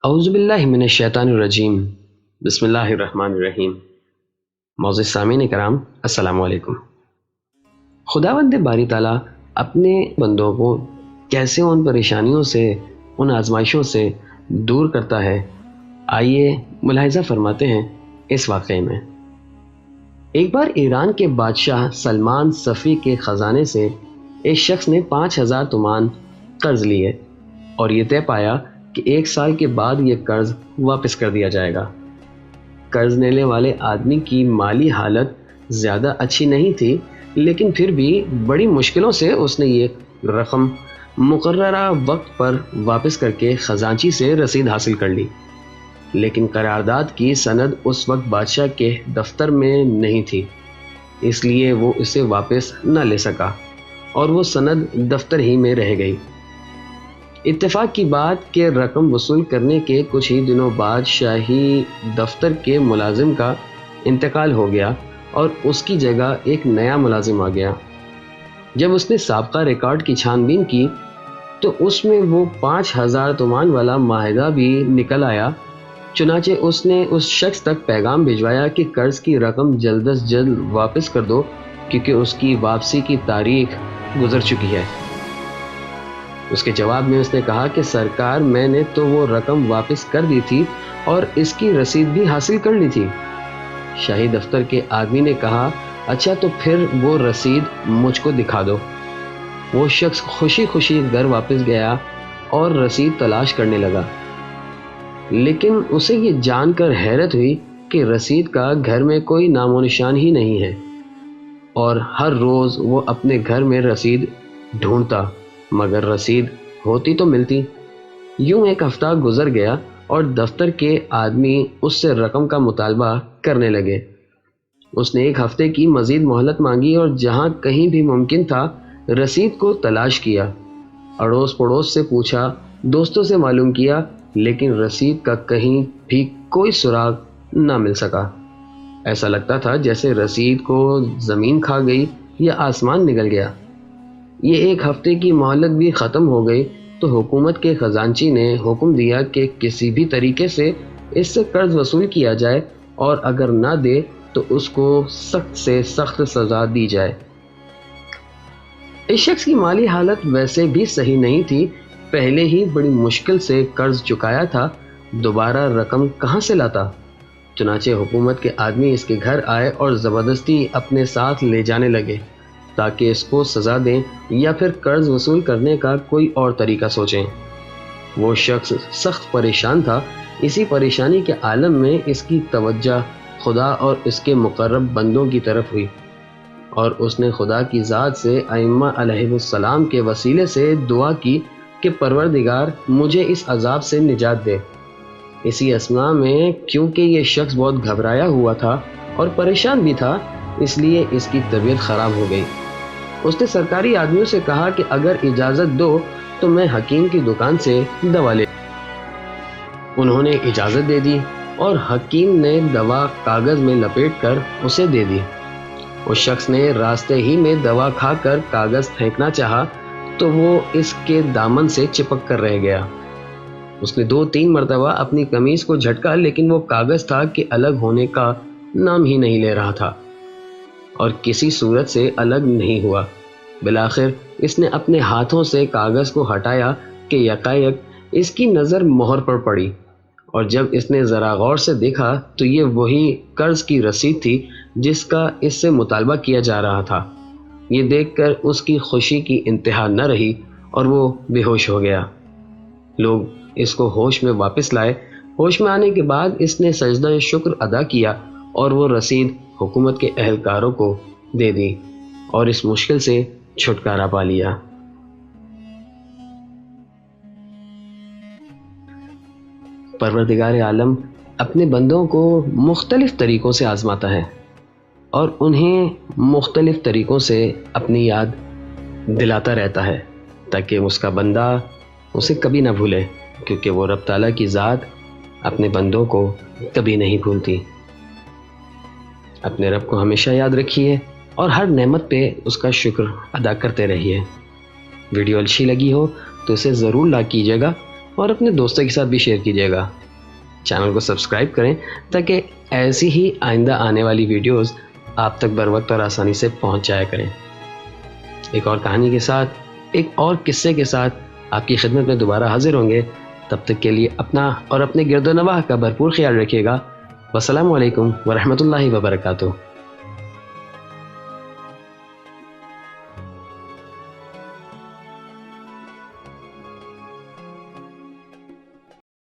اعوذ باللہ من الشیطان الرجیم، بسم اللہ الرحمن الرحیم۔ معزز سامعین کرام، السلام علیکم۔ خداوند باری تعالیٰ اپنے بندوں کو کیسے ان پریشانیوں سے، ان آزمائشوں سے دور کرتا ہے، آئیے ملاحظہ فرماتے ہیں اس واقعے میں۔ ایک بار ایران کے بادشاہ سلمان صفی کے خزانے سے ایک شخص نے 5000 تومان قرض لیے اور یہ طے پایا کہ 1 سال کے بعد یہ قرض واپس کر دیا جائے گا۔ قرض لینے والے آدمی کی مالی حالت زیادہ اچھی نہیں تھی، لیکن پھر بھی بڑی مشکلوں سے اس نے یہ رقم مقررہ وقت پر واپس کر کے خزانچی سے رسید حاصل کر لی، لیکن قرارداد کی سند اس وقت بادشاہ کے دفتر میں نہیں تھی، اس لیے وہ اسے واپس نہ لے سکا اور وہ سند دفتر ہی میں رہ گئی۔ اتفاق کی بات کہ رقم وصول کرنے کے کچھ ہی دنوں بعد شاہی دفتر کے ملازم کا انتقال ہو گیا اور اس کی جگہ ایک نیا ملازم آ گیا۔ جب اس نے سابقہ ریکارڈ کی چھان بین کی تو اس میں وہ 5000 تومان والا معاہدہ بھی نکل آیا۔ چنانچہ اس نے اس شخص تک پیغام بھجوایا کہ قرض کی رقم جلد از جلد واپس کر دو، کیونکہ اس کی واپسی کی تاریخ گزر چکی ہے۔ اس کے جواب میں اس نے کہا کہ سرکار، میں نے تو وہ رقم واپس کر دی تھی اور اس کی رسید بھی حاصل کر لی تھی۔ شاہی دفتر کے آدمی نے کہا، اچھا تو پھر وہ رسید مجھ کو دکھا دو۔ وہ شخص خوشی خوشی گھر واپس گیا اور رسید تلاش کرنے لگا، لیکن اسے یہ جان کر حیرت ہوئی کہ رسید کا گھر میں کوئی نام و نشان ہی نہیں ہے، اور ہر روز وہ اپنے گھر میں رسید ڈھونڈتا مگر رسید ہوتی تو ملتی۔ یوں 1 ہفتہ گزر گیا اور دفتر کے آدمی اس سے رقم کا مطالبہ کرنے لگے۔ اس نے 1 ہفتے کی مزید مہلت مانگی اور جہاں کہیں بھی ممکن تھا رسید کو تلاش کیا، اڑوس پڑوس سے پوچھا، دوستوں سے معلوم کیا، لیکن رسید کا کہیں بھی کوئی سراغ نہ مل سکا۔ ایسا لگتا تھا جیسے رسید کو زمین کھا گئی یا آسمان نگل گیا۔ یہ 1 ہفتے کی مہلت بھی ختم ہو گئی تو حکومت کے خزانچی نے حکم دیا کہ کسی بھی طریقے سے اس سے قرض وصول کیا جائے، اور اگر نہ دے تو اس کو سخت سے سخت سزا دی جائے۔ اس شخص کی مالی حالت ویسے بھی صحیح نہیں تھی، پہلے ہی بڑی مشکل سے قرض چکایا تھا، دوبارہ رقم کہاں سے لاتا؟ چنانچہ حکومت کے آدمی اس کے گھر آئے اور زبردستی اپنے ساتھ لے جانے لگے تاکہ اس کو سزا دیں یا پھر قرض وصول کرنے کا کوئی اور طریقہ سوچیں۔ وہ شخص سخت پریشان تھا۔ اسی پریشانی کے عالم میں اس کی توجہ خدا اور اس کے مقرب بندوں کی طرف ہوئی، اور اس نے خدا کی ذات سے ائمہ علیہ السلام کے وسیلے سے دعا کی کہ پروردگار مجھے اس عذاب سے نجات دے۔ اسی اثناء میں کیونکہ یہ شخص بہت گھبرایا ہوا تھا اور پریشان بھی تھا، اس لیے اس کی طبیعت خراب ہو گئی۔ اس نے سرکاری آدمیوں سے کہا کہ اگر اجازت دو تو میں حکیم کی دکان سے دوا لے۔ انہوں نے اجازت دے دی اور حکیم نے دوا کاغذ میں لپیٹ کر اسے دے دی۔ اس شخص نے راستے ہی میں دوا کھا کر کاغذ پھینکنا چاہا تو وہ اس کے دامن سے چپک کر رہ گیا۔ اس نے 2-3 مرتبہ اپنی قمیص کو جھٹکا، لیکن وہ کاغذ تھا کہ الگ ہونے کا نام ہی نہیں لے رہا تھا اور کسی صورت سے الگ نہیں ہوا۔ بالآخر اس نے اپنے ہاتھوں سے کاغذ کو ہٹایا کہ یکایک اس کی نظر مہر پر پڑی، اور جب اس نے ذرا غور سے دیکھا تو یہ وہی قرض کی رسید تھی جس کا اس سے مطالبہ کیا جا رہا تھا۔ یہ دیکھ کر اس کی خوشی کی انتہا نہ رہی اور وہ بے ہوش ہو گیا۔ لوگ اس کو ہوش میں واپس لائے۔ ہوش میں آنے کے بعد اس نے سجدہ شکر ادا کیا اور وہ رسید حکومت کے اہلکاروں کو دے دی اور اس مشکل سے چھٹکارا پا لیا۔ پروردگار عالم اپنے بندوں کو مختلف طریقوں سے آزماتا ہے اور انہیں مختلف طریقوں سے اپنی یاد دلاتا رہتا ہے تاکہ اس کا بندہ اسے کبھی نہ بھولے، کیونکہ وہ رب تعالیٰ کی ذات اپنے بندوں کو کبھی نہیں بھولتی۔ اپنے رب کو ہمیشہ یاد رکھیے اور ہر نعمت پہ اس کا شکر ادا کرتے رہیے۔ ویڈیو اچھی لگی ہو تو اسے ضرور لائک کیجیے گا اور اپنے دوستوں کے ساتھ بھی شیئر کیجیے گا۔ چینل کو سبسکرائب کریں تاکہ ایسی ہی آئندہ آنے والی ویڈیوز آپ تک بر وقت اور آسانی سے پہنچ جایا کریں۔ ایک اور کہانی کے ساتھ، ایک اور قصے کے ساتھ آپ کی خدمت میں دوبارہ حاضر ہوں گے۔ تب تک کے لیے اپنا اور اپنے گرد و نواح کا بھرپور خیال رکھیے گا۔ والسلام علیکم ورحمۃ اللہ وبرکاتہ۔